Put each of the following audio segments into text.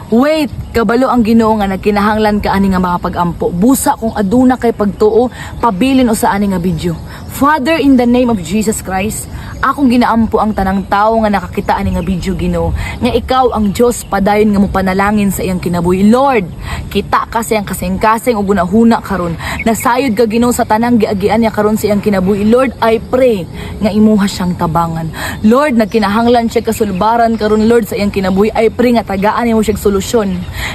Wait, kabalo ang Ginoo nga nagkinahanglan ka ani nga mga pag-ampo. Busa kung aduna kay pagtuo, pabilin o sa ani nga video. Father, in the name of Jesus Christ, akong ginaampo ang tanang tao nga nakakita ani nga video, Ginoo, nga ikaw ang Dios padayon nga mo panalangin sa iyang kinabuhi. Lord, kita kasi ang kasing-kasing ug gunahuna karon. Nasayod ka, Ginoo, sa tanang giagian niya karon sa iyang kinabuhi. Lord, I pray nga imuha siyang tabangan. Lord, nagkinahanglan siya kasulbaran karon, Lord, sa iyang kinabuhi. I pray nga tagaan nimo siya solusyon.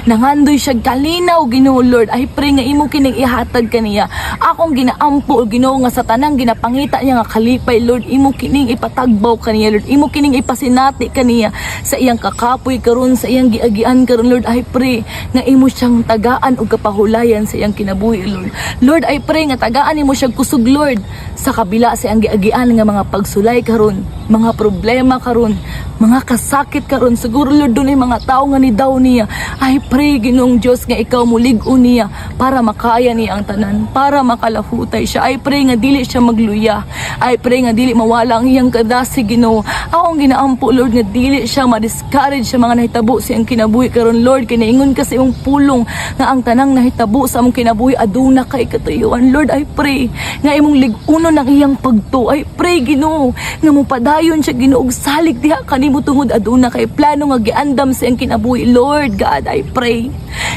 Nangandoy siya kalinaw, Ginoo, Lord. I pray nga imo kining ihatag kaniya. Akong ginaampo, Ginoo, nga sa tanang ginapangita niya nga kalipay, Lord, imo kining ipatagbaw kaniya, Lord. Imo kining ipasinati kaniya sa iyang kakapoy karon, sa iyang giagian karon, Lord. I pray nga imo siyang tagaan og kapahulayan sa iyang kinabuhi, Lord. Lord, I pray nga tagaan nimo siya kusog, Lord, sa kabila sa iyang giagian nga mga pagsulay karon, mga problema karon, mga kasakit karon. Siguro, Lord, dunay mga tao nga ni daw niya. I pray, Ginoong Dios, nga ikaw mulig-on niya para makaya niya ang tanan, para makalahutay siya. I pray nga dili siya magluya. I pray nga dili mawala ang iyang kadasi, Ginoo. Akong ginaampo, Lord, nga dili siya ma-discourage sa mga nahitabo sa iyang kinabuhi karon, Lord. Kinaingon ka sa iyong pulong nga ang tanang nahitabo sa among kinabuhi aduna kay katuyuan. Lord, I pray nga imong lig-unon ang iyang pagtuo. I pray, Ginoo, nga mopadayon siya, Ginoo, og salig diha kanimo tungod aduna kay plano nga giandam sa iyang kinabuhi. Lord God, I pray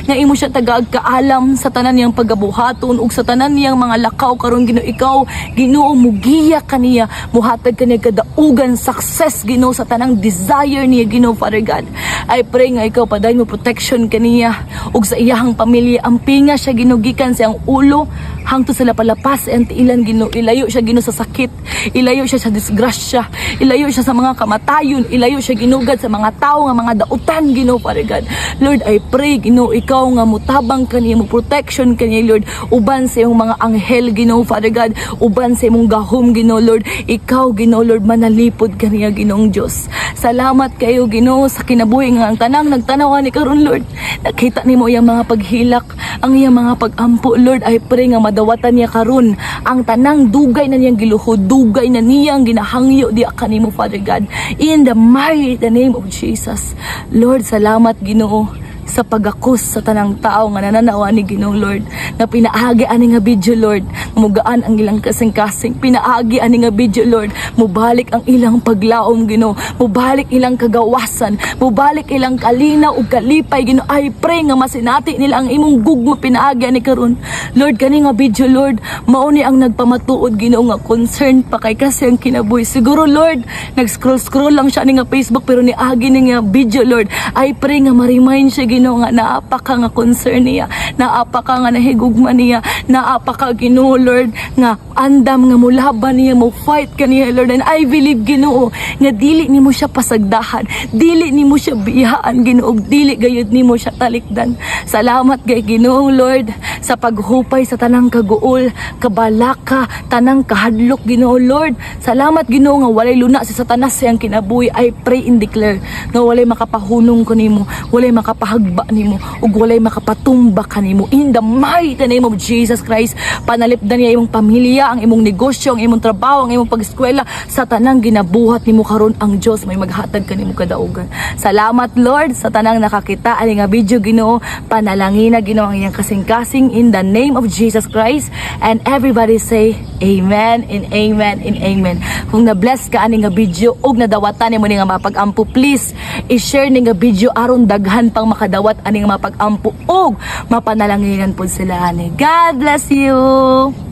nga imo siya tagaag kaalam sa tanan niyang pagabuhaton ug sa tanan niyang mga lakaw karon, Ginoo. Ikaw, Ginoo, mugiya kaniya, muhatag kaniya kadaugan success, Ginoo, sa tanang desire niya, Ginoo, Father God. I pray nga ikaw padayon mo protection kaniya ug sa iyahang pamilya. Ampinga siya, Ginoo, gikan sa iyang ulo hangtod sa lapalapas sa iyang tiilan, Ginoo. Ilayo siya, Ginoo, sa sakit, ilayo siya sa disgrasya, ilayo siya sa mga kamatayon, ilayo siya, ginugad sa mga tao nga mga dautan, Ginoo, Father God. Lord, I pray, Ginoo, ikaw nga mutabang kaniya, mo protection kaniya, Lord, uban sa iyong mga anghel, Ginoo, Father God, uban sa imong gahom, Ginoo, Lord. Ikaw, Ginoo, Lord, manalipod kaniya, Ginoong Dios. Salamat kayo, Ginoo, sa kinabuhi nga ang tanang nagtanawan ni karon, Lord. Nakita nimo iyang mga paghilak, ang iyang mga pagampo, Lord. I pray nga madawatan niya karon ang tanang dugay na niyang giluhod, dugay na niyang ginahangyo di kanimo, Father God, in the mighty name of Jesus. Lord, salamat, Ginoo, sa pagakos sa tanang tao nga nananawa ni Ginoo, Lord, na pinaagi ani nga video, Lord, mugaan ang ilang kasing-kasing, pinaagi ani nga video, Lord, mubalik ang ilang paglaom, Ginoo, mubalik ilang kagawasan, mubalik ilang kalinaw ug kalipay, Ginoo. I pray nga masinati nila ang imong gugma pinaagi ani karon, Lord. Kani nga video, Lord, mao ni ang nagpamatuod, Ginoo, nga concern pa kay kasi ang kinabuhi. Siguro, Lord, nag-scroll lang siya ni nga Facebook pero niagi ni nga video, Lord. I pray nga ma-remind siya, Ginoo, nga naapaka nga concern niya, naapaka nga nahigugma niya, naapaka, Ginoo, Lord, nga andam nga mulaban niya, mo fight kaniya, Lord. And I believe, Ginoo, nga dili nimo siya pasagdahan, dili nimo siya biyaan, Ginoo, dili gayud nimo siya talikdan. Salamat kay Ginoo, Lord, sa paghupay sa tanang kaguol, kabalaka, tanang kahadlok, Ginoo, Lord. Salamat, Ginoo, nga walay luna si Satanas sa iyang kinabuhi. I pray and declare nga walay makapahunong ko nimo, walay makapahagba nimo, ug walay makapatumba kanimo in the mighty name of Jesus Christ. Panalipdan niya imong pamilya, ang imong negosyo, ang imong trabaho, ang imong pag-eskwela, sa tanang ginabuhat nimo karon. Ang Dios may maghatag kanimo kadaugan. Salamat, Lord, sa tanang nakakita ani nga video, Ginoo. Panalangina, Ginoo, ang iyang kasing-kasing in the name of Jesus Christ. And everybody say amen and amen and amen. Kung na-bless ka ani nga video ug nadawatan nimo ni nga mapag-ampo, please i-share ni nga video aron daghan pang makadawat ani nga mapag-ampo ug mapanalanginan pud sila ani. God bless you.